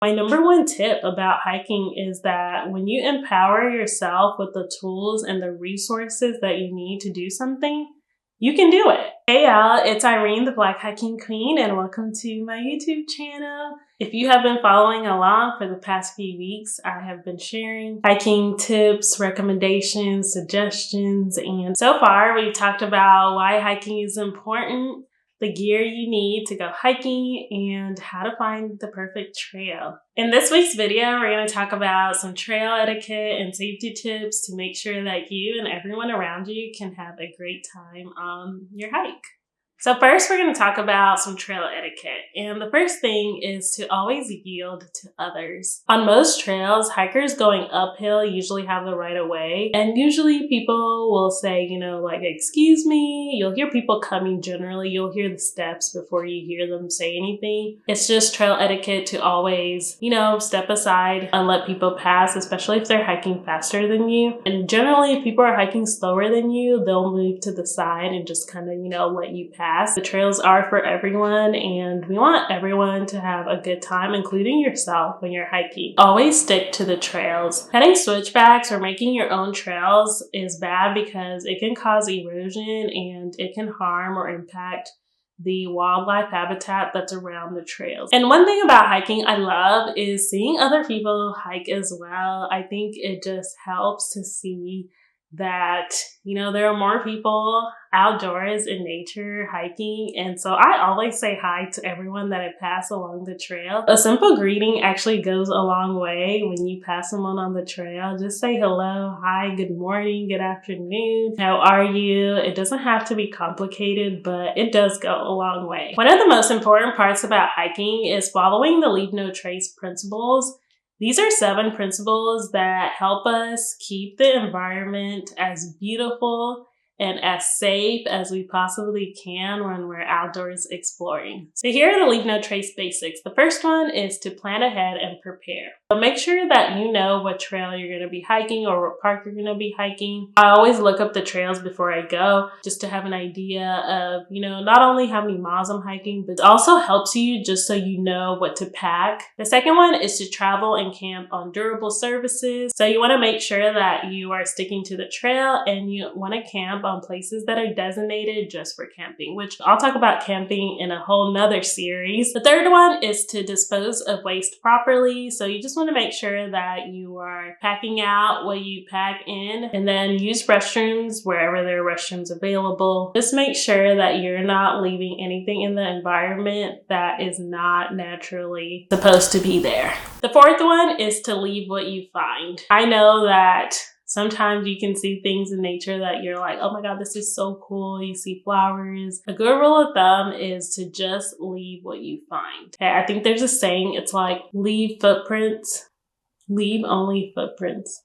My number one tip about hiking is that when you empower yourself with the tools and the resources that you need to do something, you can do it. Hey y'all, it's Irene, the Black Hiking Queen, and welcome to my YouTube channel. If you have been following along for the past few weeks, I have been sharing hiking tips, recommendations, suggestions, and so far we've talked about why hiking is important, the gear you need to go hiking, and how to find the perfect trail. In this week's video, we're going to talk about some trail etiquette and safety tips to make sure that you and everyone around you can have a great time on your hike. So first, we're going to talk about some trail etiquette. And the first thing is to always yield to others. On most trails, hikers going uphill usually have the right of way. And usually people will say, excuse me. You'll hear people coming generally. You'll hear the steps before you hear them say anything. It's just trail etiquette to always, step aside and let people pass, especially if they're hiking faster than you. And generally, if people are hiking slower than you, they'll move to the side and just kind of, let you pass. The trails are for everyone, and we want everyone to have a good time, including yourself when you're hiking. Always stick to the trails. Heading switchbacks or making your own trails is bad because it can cause erosion and it can harm or impact the wildlife habitat that's around the trails. And one thing about hiking I love is seeing other people hike as well. I think it just helps to see that, there are more people outdoors in nature hiking. And so I always say hi to everyone that I pass along the trail. A simple greeting actually goes a long way when you pass someone on the trail. Just say hello, hi, good morning, good afternoon, how are you? It doesn't have to be complicated, but it does go a long way. One of the most important parts about hiking is following the leave no trace principles. These are 7 principles that help us keep the environment as beautiful and as safe as we possibly can when we're outdoors exploring. So here are the leave no trace basics. The first one is to plan ahead and prepare. So make sure that you know what trail you're going to be hiking or what park you're going to be hiking. I always look up the trails before I go just to have an idea of, not only how many miles I'm hiking, but it also helps you just so you know what to pack. The second one is to travel and camp on durable surfaces. So you want to make sure that you are sticking to the trail and you want to camp on places that are designated just for camping, which I'll talk about camping in a whole nother series. The third one is to dispose of waste properly. So you just want to make sure that you are packing out what you pack in, and then use restrooms wherever there are restrooms available. Just make sure that you're not leaving anything in the environment that is not naturally supposed to be there. The fourth one is to leave what you find. I know that sometimes you can see things in nature that you're like, oh my God, this is so cool. You see flowers. A good rule of thumb is to just leave what you find. Okay, I think there's a saying, it's like, leave footprints, leave only footprints.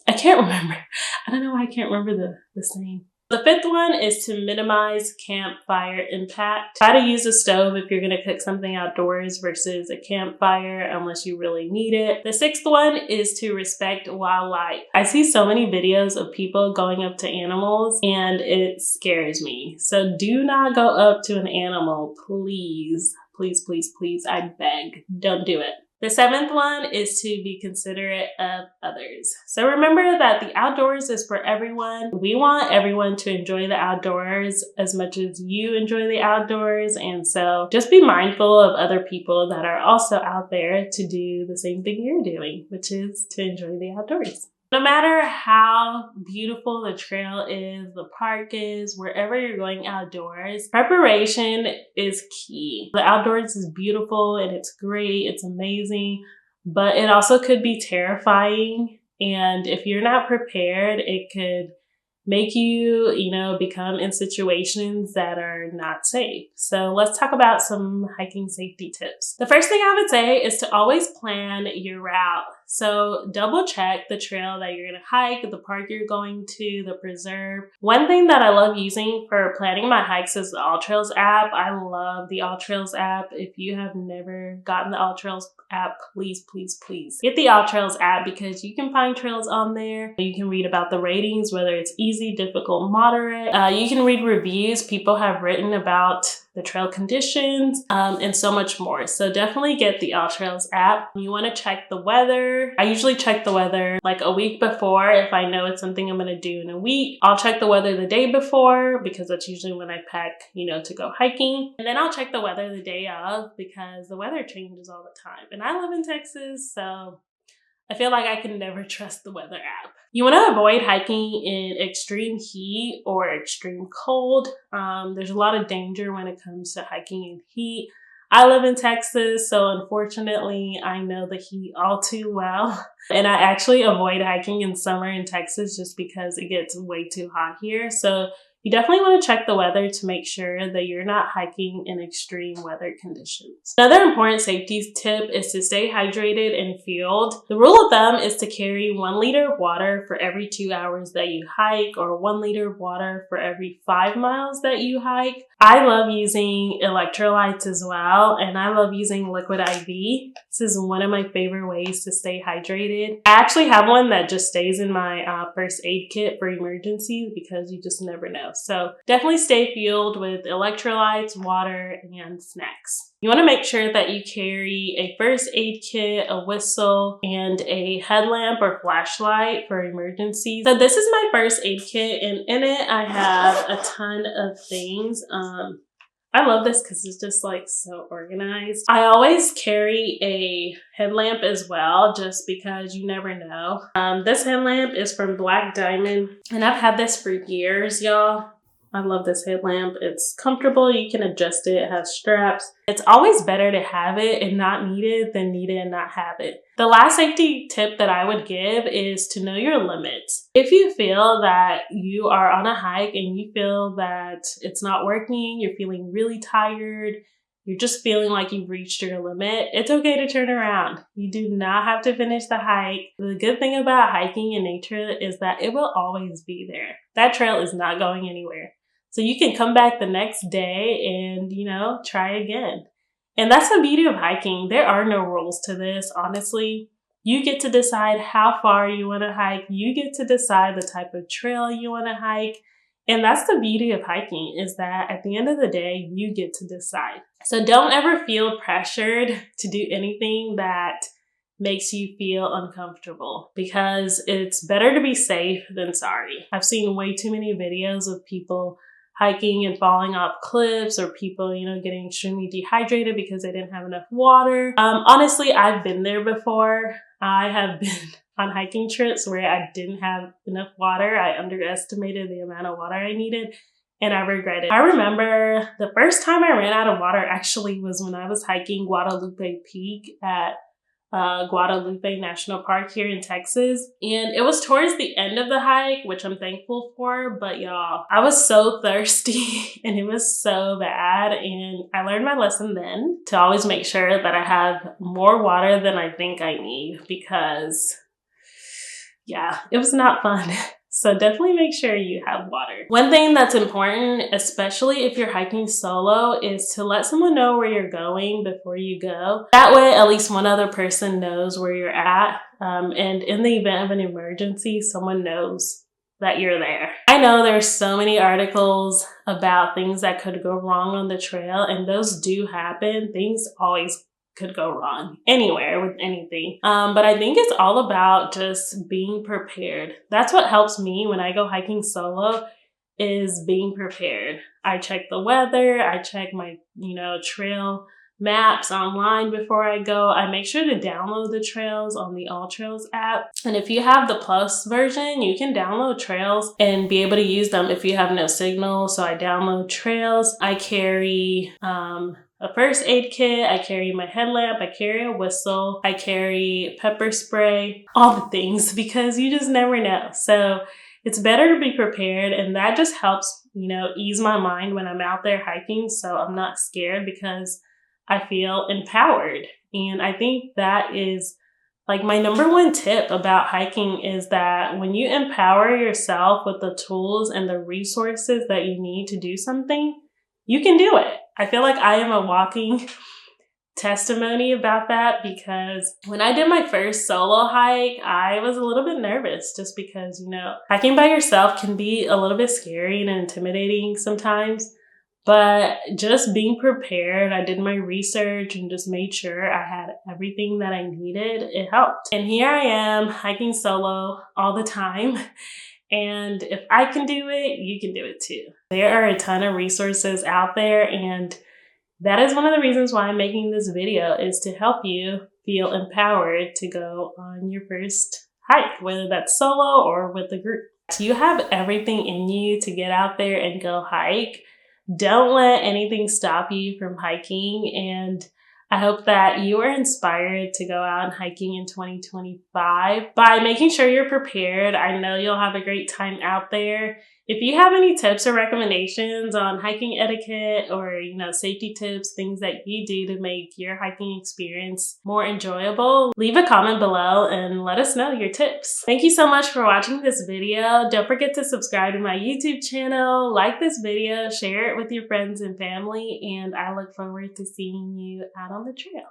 I can't remember. I don't know why I can't remember the saying. The fifth one is to minimize campfire impact. Try to use a stove if you're going to cook something outdoors versus a campfire unless you really need it. The sixth one is to respect wildlife. I see so many videos of people going up to animals and it scares me. So do not go up to an animal, please. Please, please, please, I beg, don't do it. The seventh one is to be considerate of others. So remember that the outdoors is for everyone. We want everyone to enjoy the outdoors as much as you enjoy the outdoors. And so just be mindful of other people that are also out there to do the same thing you're doing, which is to enjoy the outdoors. No matter how beautiful the trail is, the park is, wherever you're going outdoors, preparation is key. The outdoors is beautiful and it's great, it's amazing, but it also could be terrifying. And if you're not prepared, it could make you, become in situations that are not safe. So let's talk about some hiking safety tips. The first thing I would say is to always plan your route. So double check the trail that you're going to hike, the park you're going to, the preserve. One thing that I love using for planning my hikes is the AllTrails app. I love the AllTrails app. If you have never gotten the AllTrails app, please, please, please get the AllTrails app because you can find trails on there. You can read about the ratings, whether it's easy, difficult, moderate. You can read reviews people have written about the trail conditions, and so much more. So definitely get the All Trails app. You want to check the weather. I usually check the weather like a week before. If I know it's something I'm going to do in a week, I'll check the weather the day before because that's usually when I pack, to go hiking. And then I'll check the weather the day of because the weather changes all the time. And I live in Texas, so I feel like I can never trust the weather app. You want to avoid hiking in extreme heat or extreme cold. There's a lot of danger when it comes to hiking in heat. I live in Texas, so unfortunately, I know the heat all too well. And I actually avoid hiking in summer in Texas just because it gets way too hot here. So you definitely want to check the weather to make sure that you're not hiking in extreme weather conditions. Another important safety tip is to stay hydrated and fueled. The rule of thumb is to carry 1 liter of water for every 2 hours that you hike, or 1 liter of water for every 5 miles that you hike. I love using electrolytes as well, and I love using liquid IV. This is one of my favorite ways to stay hydrated. I actually have one that just stays in my first aid kit for emergencies because you just never know. So definitely stay fueled with electrolytes, water, and snacks. You want to make sure that you carry a first aid kit, a whistle, and a headlamp or flashlight for emergencies. So this is my first aid kit, and in it I have a ton of things. I love this because it's just like so organized. I always carry a headlamp as well, just because you never know. This headlamp is from Black Diamond, and I've had this for years, y'all. I love this headlamp. It's comfortable. You can adjust it. It has straps. It's always better to have it and not need it than need it and not have it. The last safety tip that I would give is to know your limits. If you feel that you are on a hike and you feel that it's not working, you're feeling really tired, you're just feeling like you've reached your limit, it's okay to turn around. You do not have to finish the hike. The good thing about hiking in nature is that it will always be there. That trail is not going anywhere. So you can come back the next day and, try again. And that's the beauty of hiking. There are no rules to this, honestly. You get to decide how far you want to hike. You get to decide the type of trail you want to hike. And that's the beauty of hiking, is that at the end of the day, you get to decide. So don't ever feel pressured to do anything that makes you feel uncomfortable, because it's better to be safe than sorry. I've seen way too many videos of people hiking and falling off cliffs, or people, getting extremely dehydrated because they didn't have enough water. Honestly, I've been there before. I have been on hiking trips where I didn't have enough water. I underestimated the amount of water I needed, and I regret it. I remember the first time I ran out of water actually was when I was hiking Guadalupe Peak at Guadalupe National Park here in Texas. And it was towards the end of the hike, which I'm thankful for, but y'all, I was so thirsty and it was so bad. And I learned my lesson then to always make sure that I have more water than I think I need, because it was not fun. So definitely make sure you have water. One thing that's important, especially if you're hiking solo, is to let someone know where you're going before you go. That way, at least one other person knows where you're at. And in the event of an emergency, someone knows that you're there. I know there's so many articles about things that could go wrong on the trail, and those do happen. Things always could go wrong anywhere with anything. But I think it's all about just being prepared. That's what helps me when I go hiking solo, is being prepared. I check the weather. I check my, trail maps online before I go. I make sure to download the trails on the All Trails app. And if you have the Plus version, you can download trails and be able to use them if you have no signal. So I download trails. I carry, a first aid kit, I carry my headlamp, I carry a whistle, I carry pepper spray, all the things, because you just never know. So it's better to be prepared, and that just helps, ease my mind when I'm out there hiking, so I'm not scared because I feel empowered. And I think that is like my number one tip about hiking, is that when you empower yourself with the tools and the resources that you need to do something, you can do it. I feel like I am a walking testimony about that, because when I did my first solo hike, I was a little bit nervous just because, hiking by yourself can be a little bit scary and intimidating sometimes. But just being prepared, I did my research and just made sure I had everything that I needed. It helped. And here I am hiking solo all the time. And if I can do it, you can do it too. There are a ton of resources out there, and that is one of the reasons why I'm making this video, is to help you feel empowered to go on your first hike, whether that's solo or with a group. You have everything in you to get out there and go hike. Don't let anything stop you from hiking, and I hope that you are inspired to go out hiking in 2025 by making sure you're prepared. I know you'll have a great time out there. If you have any tips or recommendations on hiking etiquette or, safety tips, things that you do to make your hiking experience more enjoyable, leave a comment below and let us know your tips. Thank you so much for watching this video. Don't forget to subscribe to my YouTube channel, like this video, share it with your friends and family, and I look forward to seeing you out on the trail.